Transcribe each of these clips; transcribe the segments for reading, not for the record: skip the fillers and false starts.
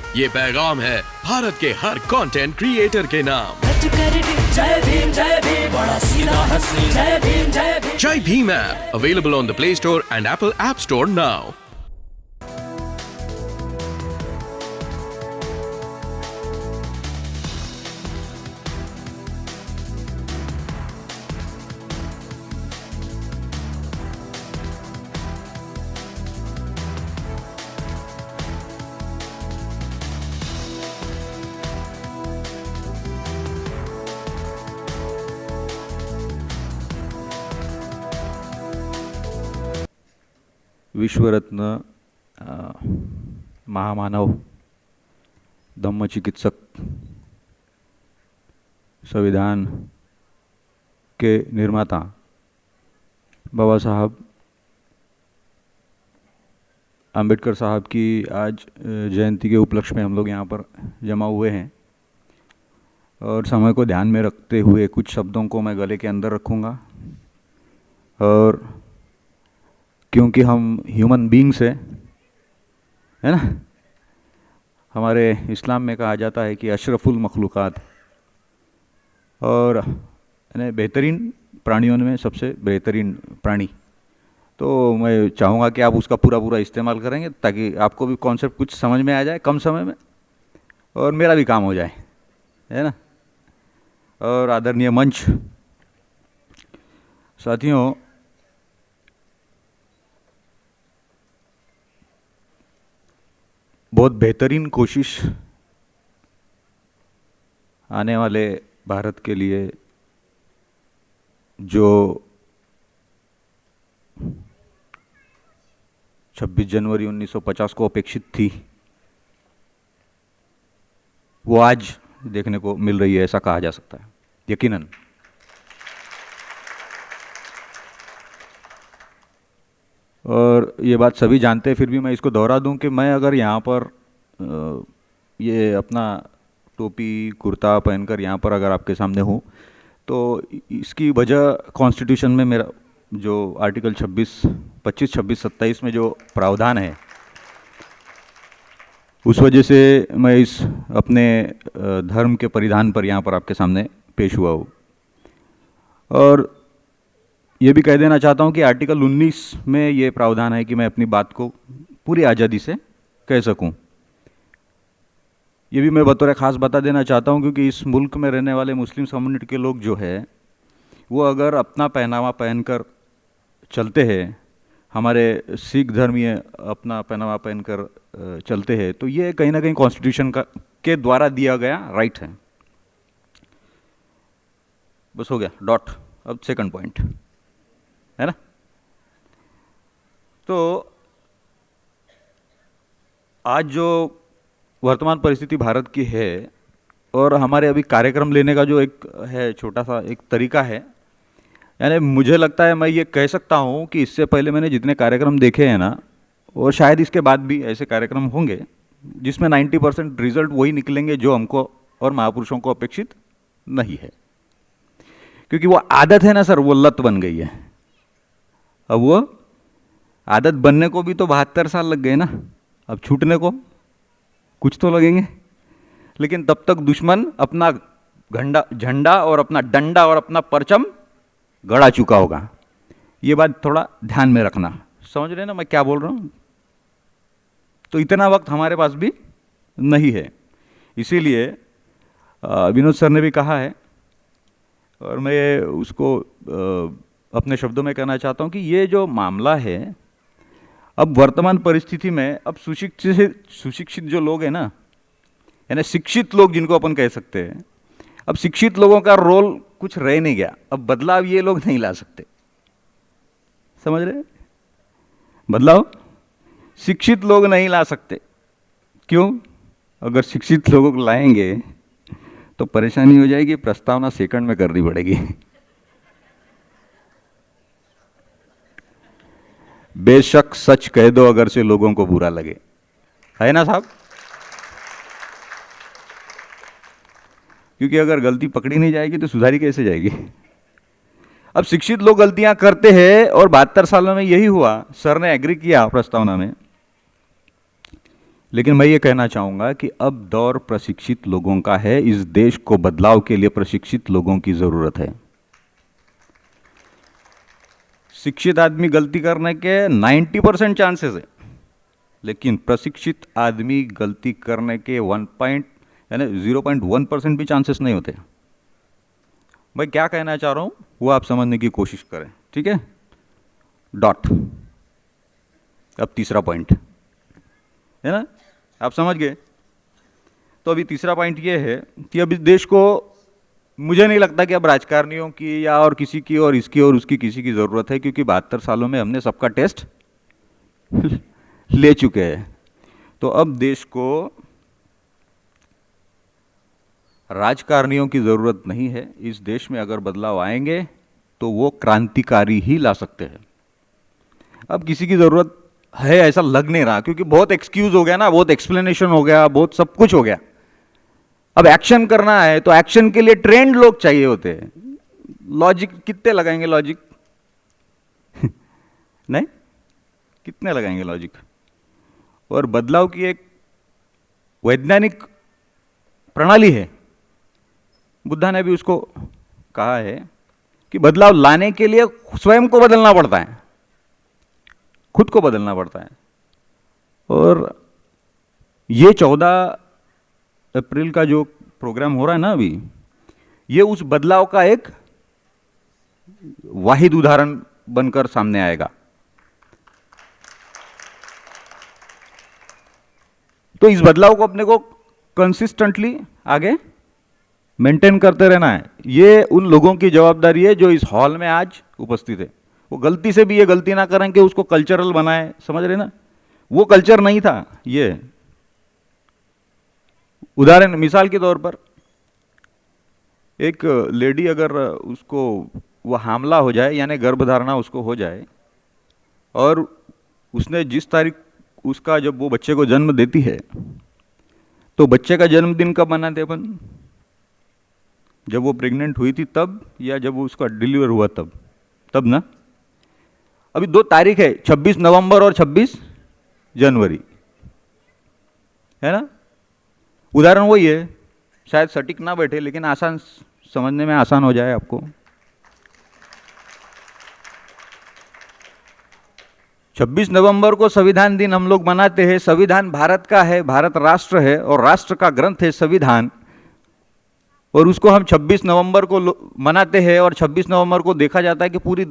ये पैगाम है भारत के हर कंटेंट क्रिएटर के नाम। जय भीम बड़ा सीधा हंसी Jai Bhim Jai Bhim app available on the Play Store and Apple App Store now. विश्वरत्न महामानव धम्म चिकित्सक संविधान के निर्माता बाबा साहब अंबेडकर साहब की आज जयंती के उपलक्ष्य में हम लोग यहाँ पर जमा हुए हैं और समय को ध्यान में रखते हुए कुछ शब्दों को मैं गले के अंदर रखूँगा। और क्योंकि हम ह्यूमन बीइंग्स हैं, है ना, हमारे इस्लाम में कहा जाता है कि अशरफुल मखलूक़ात और यानी बेहतरीन प्राणियों में सबसे बेहतरीन प्राणी। तो मैं चाहूँगा कि आप उसका पूरा इस्तेमाल करेंगे ताकि आपको भी कॉन्सेप्ट कुछ समझ में आ जाए कम समय में और मेरा भी काम हो जाए, है ना। और आदरणीय मंच, साथियों, बहुत बेहतरीन कोशिश आने वाले भारत के लिए जो 26 जनवरी 1950 को अपेक्षित थी वो आज देखने को मिल रही है, ऐसा कहा जा सकता है यकीनन। और ये बात सभी जानते हैं, फिर भी मैं इसको दोहरा दूं कि मैं अगर यहाँ पर ये अपना टोपी कुर्ता पहनकर यहाँ पर अगर आपके सामने हूँ तो इसकी वजह कॉन्स्टिट्यूशन में मेरा जो आर्टिकल 25, 26, 27 में जो प्रावधान है उस वजह से मैं इस अपने धर्म के परिधान पर यहाँ पर आपके सामने पेश हुआ हूँ। और ये भी कह देना चाहता हूँ कि आर्टिकल 19 में ये प्रावधान है कि मैं अपनी बात को पूरी आज़ादी से कह सकूँ। ये भी मैं बतौर ख़ास बता देना चाहता हूँ क्योंकि इस मुल्क में रहने वाले मुस्लिम कम्युनिटी के लोग जो है वो अगर अपना पहनावा पहनकर चलते हैं, हमारे सिख धर्मीय अपना पहनावा पहनकर चलते हैं, तो ये कहीं ना कहीं कॉन्स्टिट्यूशन का के द्वारा दिया गया राइट है। बस हो गया डॉट। अब सेकंड पॉइंट, है ना। तो आज जो वर्तमान परिस्थिति भारत की है और हमारे अभी कार्यक्रम लेने का जो एक है छोटा सा एक तरीका है, यानी मुझे लगता है मैं ये कह सकता हूँ कि इससे पहले मैंने जितने कार्यक्रम देखे हैं ना, और शायद इसके बाद भी ऐसे कार्यक्रम होंगे जिसमें 90% रिजल्ट वही निकलेंगे जो हमको और महापुरुषों को अपेक्षित नहीं है। क्योंकि वो आदत है ना सर, वो लत बन गई है। अब वो आदत बनने को भी तो 72 साल लग गए ना, अब छूटने को कुछ तो लगेंगे। लेकिन तब तक दुश्मन अपना झंडा और अपना डंडा और अपना परचम गड़ा चुका होगा। ये बात थोड़ा ध्यान में रखना, समझ रहे ना मैं क्या बोल रहा हूँ। तो इतना वक्त हमारे पास भी नहीं है, इसीलिए विनोद सर ने भी कहा है और मैं उसको अपने शब्दों में कहना चाहता हूँ कि ये जो मामला है अब वर्तमान परिस्थिति में, अब सुशिक्षित जो लोग हैं ना, यानी शिक्षित लोग जिनको अपन कह सकते हैं, अब शिक्षित लोगों का रोल कुछ रह नहीं गया। अब बदलाव ये लोग नहीं ला सकते, समझ रहे। बदलाव शिक्षित लोग नहीं ला सकते। क्यों? अगर शिक्षित लोगों को लाएंगे तो परेशानी हो जाएगी, प्रस्तावना सेकंड में करनी पड़ेगी। बेशक सच कह दो अगर से लोगों को बुरा लगे, है ना साहब। क्योंकि अगर गलती पकड़ी नहीं जाएगी तो सुधारी कैसे जाएगी। अब शिक्षित लोग गलतियां करते हैं और 72 सालों में यही हुआ। सर ने एग्री किया प्रस्तावना में लेकिन मैं ये कहना चाहूँगा कि अब दौर प्रशिक्षित लोगों का है। इस देश को बदलाव के लिए प्रशिक्षित लोगों की ज़रूरत है। शिक्षित आदमी गलती करने के 90% चांसेस है, लेकिन प्रशिक्षित आदमी गलती करने के 0.1% भी चांसेस नहीं होते। मैं क्या कहना चाह रहा हूँ वो आप समझने की कोशिश करें, ठीक है? डॉट। अब तीसरा पॉइंट है ना, आप समझ गए? तो अभी तीसरा पॉइंट ये है कि अब इस देश को, मुझे नहीं लगता कि अब राजकारणियों की या और किसी की और इसकी और उसकी किसी की ज़रूरत है, क्योंकि 72 सालों में हमने सबका टेस्ट ले चुके हैं। तो अब देश को राजकारणियों की ज़रूरत नहीं है। इस देश में अगर बदलाव आएंगे तो वो क्रांतिकारी ही ला सकते हैं। अब किसी की ज़रूरत है ऐसा लग नहीं रहा, क्योंकि बहुत एक्सक्यूज हो गया ना, बहुत एक्सप्लेनेशन हो गया, बहुत सब कुछ हो गया। अब एक्शन करना है तो एक्शन के लिए ट्रेंड लोग चाहिए होते हैं। लॉजिक कितने लगाएंगे? लॉजिक नहीं, कितने लगाएंगे लॉजिक? और बदलाव की एक वैज्ञानिक प्रणाली है। बुद्धा ने भी उसको कहा है कि बदलाव लाने के लिए स्वयं को बदलना पड़ता है, खुद को बदलना पड़ता है। और ये 14 अप्रैल का जो प्रोग्राम हो रहा है ना अभी, ये उस बदलाव का एक वाहिद उदाहरण बनकर सामने आएगा। तो इस बदलाव को अपने को कंसिस्टेंटली आगे मेंटेन करते रहना है। ये उन लोगों की जवाबदारी है जो इस हॉल में आज उपस्थित है। वो गलती से भी ये गलती ना करें कि उसको कल्चरल बनाए, समझ रहे ना? वो कल्चर नहीं था। ये उदाहरण, मिसाल के तौर पर एक लेडी अगर उसको वो हामला हो जाए, यानी गर्भधारणा उसको हो जाए, और उसने जिस तारीख उसका जब वो बच्चे को जन्म देती है, तो बच्चे का जन्मदिन कब मनाते अपन? जब वो प्रेग्नेंट हुई थी तब, या जब वो उसका डिलीवर हुआ तब ना? अभी 2 तारीख है, 26 नवंबर और 26 जनवरी, है ना? उदाहरण वही है, शायद सटीक ना बैठे लेकिन आसान, समझने में आसान हो जाए आपको। 26 नवंबर को संविधान दिन हम लोग मनाते हैं। संविधान भारत का है, भारत राष्ट्र है और राष्ट्र का ग्रंथ है संविधान, और उसको हम 26 नवंबर को मनाते हैं। और 26 नवंबर को देखा जाता है कि पूरी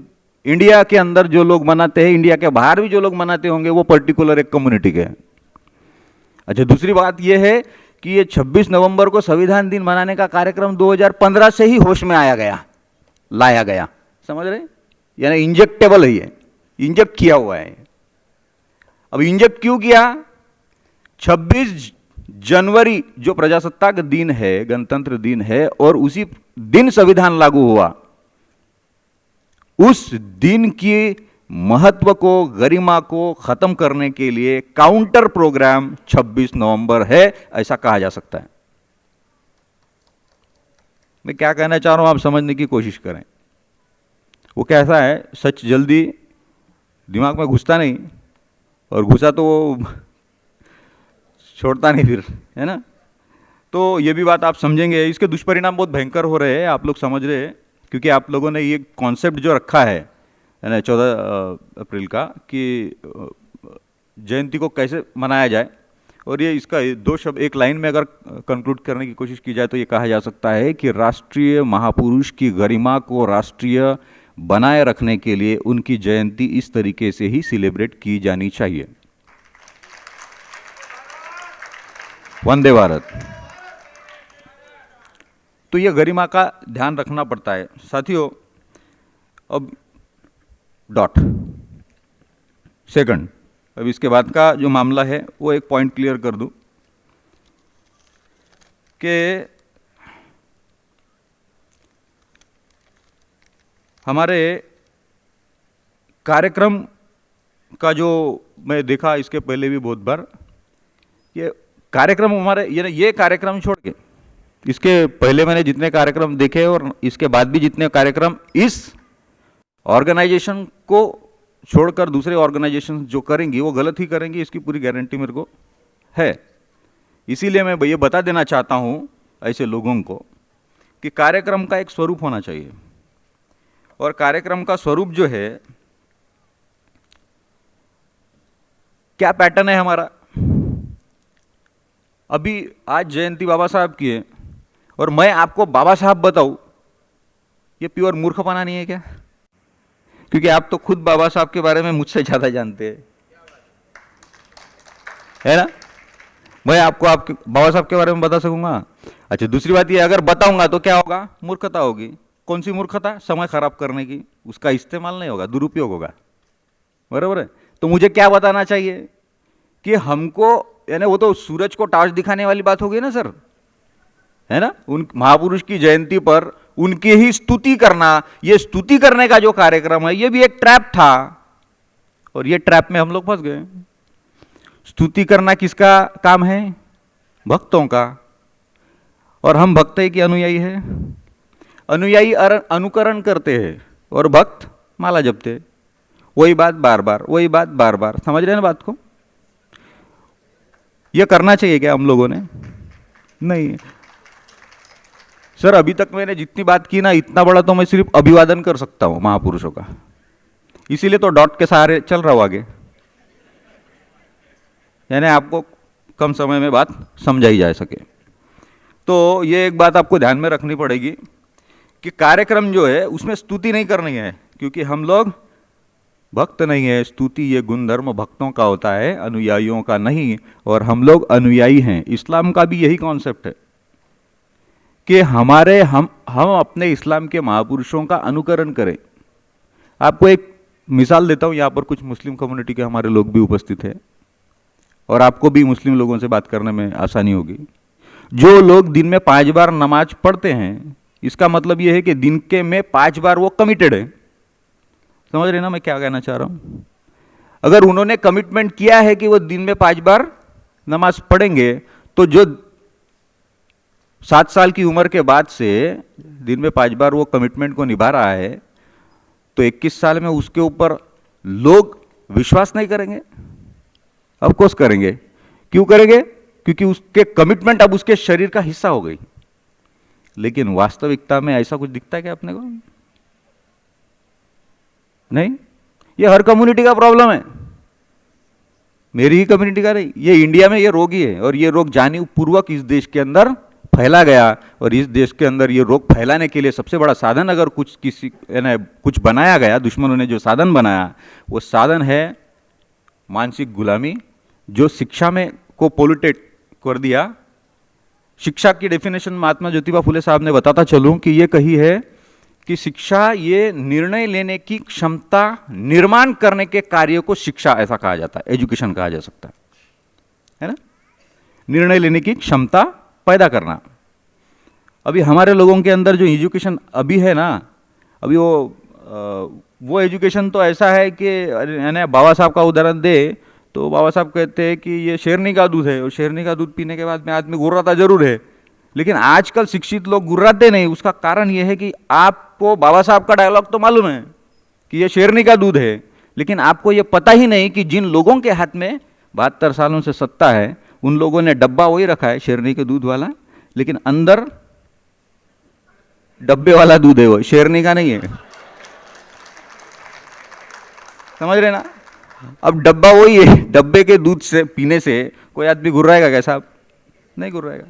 इंडिया के अंदर जो लोग मनाते हैं, इंडिया के बाहर भी जो लोग मनाते होंगे, वो पर्टिकुलर एक कम्युनिटी के हैं। अच्छा, दूसरी बात यह है कि ये 26 नवंबर को संविधान दिन मनाने का कार्यक्रम 2015 से ही होश में लाया गया, समझ रहे? यानी इंजेक्टेबल है, ये इंजेक्ट किया हुआ है। अब इंजेक्ट क्यों किया? 26 जनवरी जो प्रजासत्ताक दिन है, गणतंत्र दिन है, और उसी दिन संविधान लागू हुआ। उस दिन की महत्व को, गरिमा को खत्म करने के लिए काउंटर प्रोग्राम 26 नवंबर है, ऐसा कहा जा सकता है। मैं क्या कहना चाह रहा हूं, आप समझने की कोशिश करें। वो कैसा है, सच जल्दी दिमाग में घुसता नहीं, और घुसा तो वो छोड़ता नहीं फिर, है ना? तो ये भी बात आप समझेंगे। इसके दुष्परिणाम बहुत भयंकर हो रहे हैं, आप लोग समझ रहे हैं, क्योंकि आप लोगों ने ये कॉन्सेप्ट जो रखा है ना 14 अप्रैल का, कि जयंती को कैसे मनाया जाए, और ये इसका 2 शब्द एक लाइन में अगर कंक्लूड करने की कोशिश की जाए तो ये कहा जा सकता है कि राष्ट्रीय महापुरुष की गरिमा को राष्ट्रीय बनाए रखने के लिए उनकी जयंती इस तरीके से ही सेलिब्रेट की जानी चाहिए। वंदे भारत। तो ये गरिमा का ध्यान रखना पड़ता है साथियों। अब डॉट सेकंड, अब इसके बाद का जो मामला है वो एक पॉइंट क्लियर कर दूं कि हमारे कार्यक्रम का जो मैं देखा इसके पहले भी बहुत बार, ये कार्यक्रम हमारे, ये कार्यक्रम छोड़ के इसके पहले मैंने जितने कार्यक्रम देखे और इसके बाद भी जितने कार्यक्रम इस ऑर्गेनाइजेशन को छोड़कर दूसरे ऑर्गेनाइजेशन जो करेंगी वो गलत ही करेंगी, इसकी पूरी गारंटी मेरे को है। इसीलिए मैं ये बता देना चाहता हूं ऐसे लोगों को कि कार्यक्रम का एक स्वरूप होना चाहिए, और कार्यक्रम का स्वरूप जो है, क्या पैटर्न है हमारा। अभी आज जयंती बाबा साहब की है और मैं आपको बाबा साहब बताऊं, ये प्योर मूर्खपना नहीं है क्या? क्योंकि आप तो खुद बाबा साहब के बारे में मुझसे ज्यादा जानते हैं, है ना। मैं आपको आपके बाबा साहब के बारे में बता सकूंगा? अच्छा, दूसरी बात ये, अगर बताऊंगा तो क्या होगा? मूर्खता होगी। कौन सी मूर्खता? समय खराब करने की। उसका इस्तेमाल नहीं होगा, दुरुपयोग होगा, बराबर है। तो मुझे क्या बताना चाहिए कि हमको, यानी वो तो सूरज को टॉर्च दिखाने वाली बात हो गई ना सर, है ना। उन महापुरुष की जयंती पर उनकी ही स्तुति करना, ये स्तुति करने का जो कार्यक्रम है, ये भी एक ट्रैप था, और ये ट्रैप में हम लोग फंस गए। स्तुति करना किसका काम है? भक्तों का। और हम भक्त ही के अनुयायी है। अनुयायी अनुकरण करते हैं और भक्त माला जपते। वही बात बार बार, वही बात बार बार। समझ रहे हैं ना बात को? यह करना चाहिए क्या हम लोगों ने? नहीं सर, अभी तक मैंने जितनी बात की ना, इतना बड़ा तो मैं सिर्फ अभिवादन कर सकता हूं महापुरुषों का। इसीलिए तो डॉट के सहारे चल रहा हूं आगे, यानी आपको कम समय में बात समझाई जा सके। तो ये एक बात आपको ध्यान में रखनी पड़ेगी कि कार्यक्रम जो है उसमें स्तुति नहीं करनी है, क्योंकि हम लोग भक्त नहीं है। स्तुति ये गुणधर्म भक्तों का होता है, अनुयायियों का नहीं। और हम लोग अनुयायी हैं। इस्लाम का भी यही कॉन्सेप्ट है कि हम अपने इस्लाम के महापुरुषों का अनुकरण करें। आपको एक मिसाल देता हूं, यहां पर कुछ मुस्लिम कम्युनिटी के हमारे लोग भी उपस्थित हैं, और आपको भी मुस्लिम लोगों से बात करने में आसानी होगी। जो लोग दिन में 5 बार नमाज पढ़ते हैं, इसका मतलब यह है कि दिन के में 5 बार वो कमिटेड है। समझ रहे ना मैं क्या कहना चाह रहा हूं? अगर उन्होंने कमिटमेंट किया है कि वो दिन में 5 बार नमाज पढ़ेंगे, तो जो 7 साल की उम्र के बाद से दिन में 5 बार वो कमिटमेंट को निभा रहा है, तो 21 साल में उसके ऊपर लोग विश्वास नहीं करेंगे? ऑफ कोर्स करेंगे। क्यों करेंगे? क्योंकि उसके कमिटमेंट अब उसके शरीर का हिस्सा हो गई। लेकिन वास्तविकता में ऐसा कुछ दिखता है क्या अपने को? नहीं। ये हर कम्युनिटी का प्रॉब्लम है, मेरी ही कम्युनिटी का नहीं। ये इंडिया में ये रोग ही है, और ये रोग जानीपूर्वक इस देश के अंदर फैला गया। और इस देश के अंदर ये रोग फैलाने के लिए सबसे बड़ा साधन, अगर कुछ बनाया गया, दुश्मनों ने जो साधन बनाया, वो साधन है मानसिक गुलामी, जो शिक्षा में को पोल्यूटेड कर दिया। शिक्षा की डेफिनेशन महात्मा ज्योतिबा फुले साहब ने बताता चलूं कि ये कही है कि शिक्षा ये निर्णय लेने की क्षमता निर्माण करने के कार्य को शिक्षा ऐसा कहा जाता है, एजुकेशन कहा जा सकता है ना। निर्णय लेने की क्षमता पैदा करना। अभी हमारे लोगों के अंदर जो एजुकेशन अभी है ना, अभी वो एजुकेशन तो ऐसा है कि, यानी बाबा साहब का उदाहरण दे तो बाबा साहब कहते हैं कि ये शेरनी का दूध है, और शेरनी का दूध पीने के बाद में आदमी गुर्राता जरूर है। लेकिन आजकल शिक्षित लोग गुर्राते नहीं। उसका कारण यह है कि आपको बाबा साहब का डायलॉग तो मालूम है कि ये शेरनी का दूध है, लेकिन आपको ये पता ही नहीं कि जिन लोगों के हाथ में 72 सालों से सत्ता है, उन लोगों ने डब्बा वही रखा है शेरनी के दूध वाला, लेकिन अंदर डब्बे वाला दूध है, वो शेरनी का नहीं है। समझ रहे ना? अब डब्बा वही है, डब्बे के दूध से पीने से कोई आदमी गुर्राएगा क्या साहब? नहीं गुर्राएगा।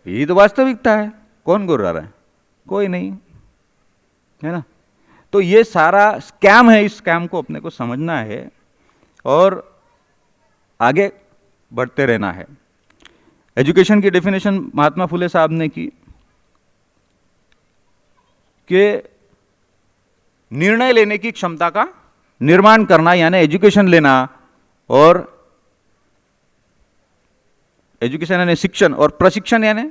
यही तो वास्तविकता है। कौन गुर्रा रहा है? कोई नहीं, है ना। तो ये सारा स्कैम है, इस स्कैम को अपने को समझना है और आगे बढ़ते रहना है। एजुकेशन की डेफिनेशन महात्मा फुले साहब ने की कि निर्णय लेने की क्षमता का निर्माण करना, यानी एजुकेशन लेना। और एजुकेशन यानी शिक्षण, और प्रशिक्षण यानी,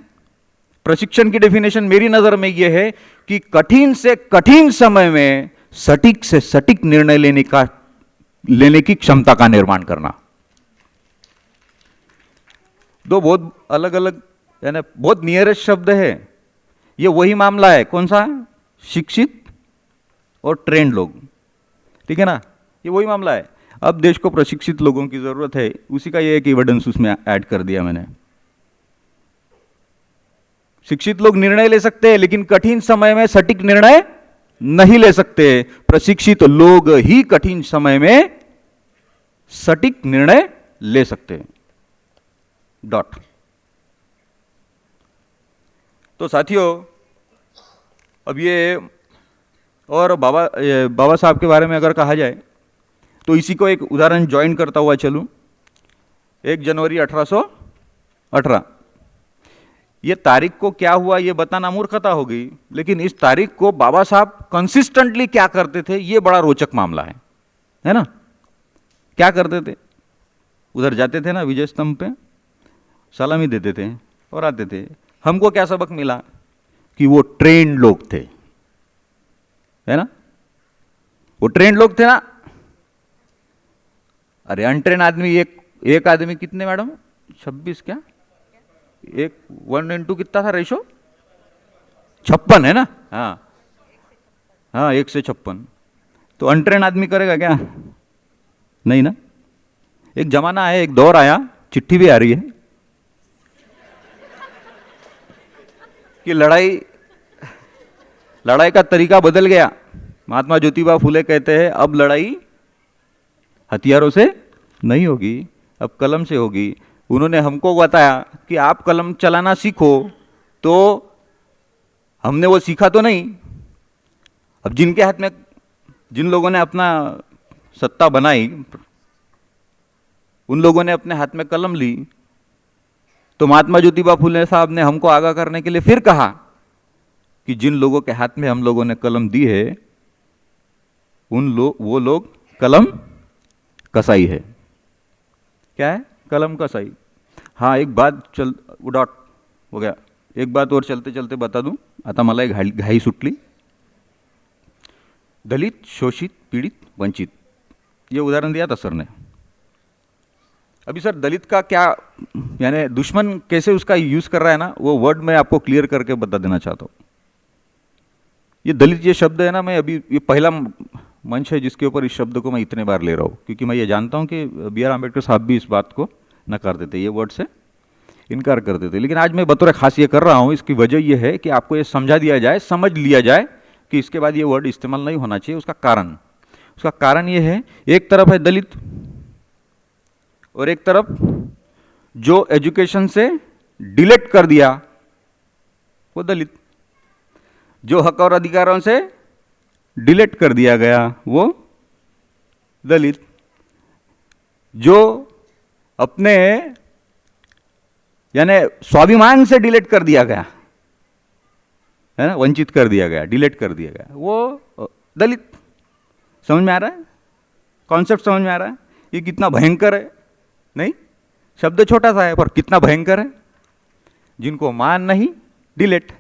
प्रशिक्षण की डेफिनेशन मेरी नजर में यह है कि कठिन से कठिन समय में सटीक से सटीक निर्णय लेने की क्षमता का निर्माण करना। दो बहुत अलग अलग, यानी बहुत नियरेस्ट शब्द है। ये वही मामला है, कौन सा? शिक्षित और ट्रेंड लोग, ठीक है ना। ये वही मामला है। अब देश को प्रशिक्षित लोगों की ज़रूरत है, उसी का ये एक एविडेंस उसमें ऐड कर दिया मैंने। शिक्षित लोग निर्णय ले सकते हैं, लेकिन कठिन समय में सटीक निर्णय नहीं ले सकते। प्रशिक्षित लोग ही कठिन समय में सटीक निर्णय ले सकते हैं। डॉट। तो साथियों, अब ये और बाबा साहब के बारे में अगर कहा जाए तो इसी को एक उदाहरण ज्वाइन करता हुआ चलूं। 1 जनवरी 1818, ये तारीख को क्या हुआ ये बताना मूर्खता होगी, लेकिन इस तारीख को बाबा साहब कंसिस्टेंटली क्या करते थे ये बड़ा रोचक मामला है ना। क्या करते थे? उधर जाते थे ना विजय स्तंभ पे, सलामी देते थे और आते थे। हमको क्या सबक मिला कि वो ट्रेंड लोग थे, है ना, वो ट्रेंड लोग थे ना। अरे अनट्रेन आदमी, एक आदमी कितने मैडम, 26 क्या, 1:2 कितना था रेशो, 56 है ना। हाँ 1:56। तो अनट्रेन आदमी करेगा क्या? नहीं ना। एक जमाना है, एक दौर आया, चिट्ठी भी आ रही है कि लड़ाई का तरीका बदल गया। महात्मा ज्योतिबा फुले कहते हैं अब लड़ाई हथियारों से नहीं होगी, अब कलम से होगी। उन्होंने हमको बताया कि आप कलम चलाना सीखो, तो हमने वो सीखा तो नहीं। अब जिनके हाथ में, जिन लोगों ने अपना सत्ता बनाई, उन लोगों ने अपने हाथ में कलम ली, तो महात्मा ज्योतिबा फुले साहब ने हमको आगाह करने के लिए फिर कहा कि जिन लोगों के हाथ में हम लोगों ने कलम दी है, वो लोग कलम कसाई है। क्या है? कलम कसाई। हाँ, एक बात डॉट हो गया, एक बात और चलते चलते बता दूं, आता मला एक घाई सुटली। दलित, शोषित, पीड़ित, वंचित, ये उदाहरण दिया था सर ने। अभी सर दलित का क्या, यानी दुश्मन कैसे उसका यूज कर रहा है ना, वो वर्ड मैं आपको क्लियर करके बता देना चाहता हूँ। ये दलित ये शब्द है ना, मैं अभी ये पहला मंच है जिसके ऊपर इस शब्द को मैं इतने बार ले रहा हूँ, क्योंकि मैं ये जानता हूँ कि B.R. अम्बेडकर साहब भी इस बात को नकार देते, ये वर्ड से इनकार कर देते। लेकिन आज मैं बतौर खास ये कर रहा हूँ, इसकी वजह यह है कि आपको ये समझा दिया जाए, समझ लिया जाए कि इसके बाद ये वर्ड इस्तेमाल नहीं होना चाहिए। उसका कारण ये है, एक तरफ है दलित और एक तरफ जो एजुकेशन से डिलेट कर दिया वो दलित, जो हक और अधिकारों से डिलेट कर दिया गया वो दलित, जो अपने यानी स्वाभिमान से डिलेट कर दिया गया है ना, वंचित कर दिया गया, डिलेट कर दिया गया, वो दलित। समझ में आ रहा है? कॉन्सेप्ट समझ में आ रहा है? ये कितना भयंकर है? नहीं, शब्द छोटा सा है पर कितना भयंकर है। जिनको मान नहीं, डिलेट,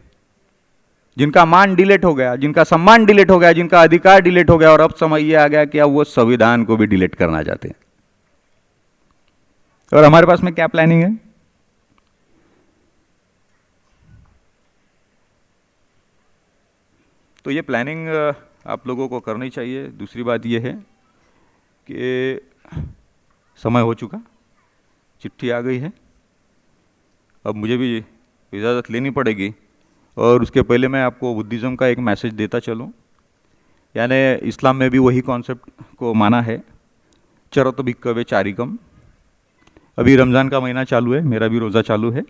जिनका मान डिलेट हो गया, जिनका सम्मान डिलेट हो गया, जिनका अधिकार डिलेट हो गया, और अब समय ये आ गया कि अब वो संविधान को भी डिलेट करना चाहते हैं। और हमारे पास में क्या प्लानिंग है? तो ये प्लानिंग आप लोगों को करनी चाहिए। दूसरी बात ये है कि समय हो चुका, चिट्ठी आ गई है, अब मुझे भी इजाज़त लेनी पड़ेगी। और उसके पहले मैं आपको बुद्धिज़्म का एक मैसेज देता चलूं। यानी इस्लाम में भी वही कॉन्सेप्ट को माना है, चरत भिक्खवे चारिकम। अभी रमज़ान का महीना चालू है, मेरा भी रोज़ा चालू है,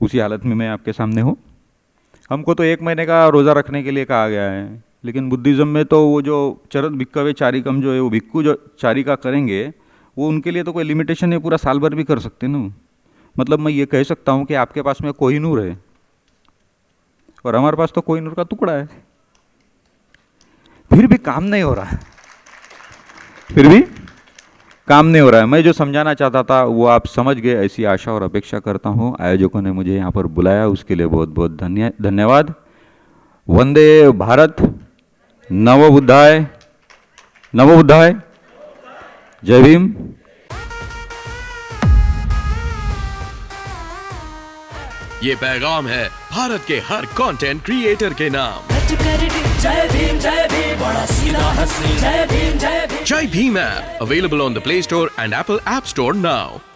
उसी हालत में मैं आपके सामने हूँ। हमको तो 1 महीने का रोज़ा रखने के लिए कहा गया है, लेकिन बुद्धिज़्म में तो वो जो चरत भिक्खवे चारिकम जो है, वो भिक्खु जो चारिका करेंगे, वो उनके लिए तो कोई लिमिटेशन है, पूरा साल भर भी कर सकते ना। मतलब मैं ये कह सकता हूँ कि आपके पास में कोहिनूर है और हमारे पास तो कोहिनूर का टुकड़ा है, फिर भी काम नहीं हो रहा है, फिर भी काम नहीं हो रहा है। मैं जो समझाना चाहता था वो आप समझ गए, ऐसी आशा और अपेक्षा करता हूँ। आयोजकों ने मुझे यहाँ पर बुलाया, उसके लिए बहुत बहुत धन्यवाद। वंदे भारत, नमो बुद्धाय, नमो बुद्धाय, जय भीम। ये पैगाम है भारत के हर कंटेंट क्रिएटर के नाम। जय भीम बड़ा सीधा हंसी Jai Bhim Jai Bhim app available on the Play Store and Apple App Store now.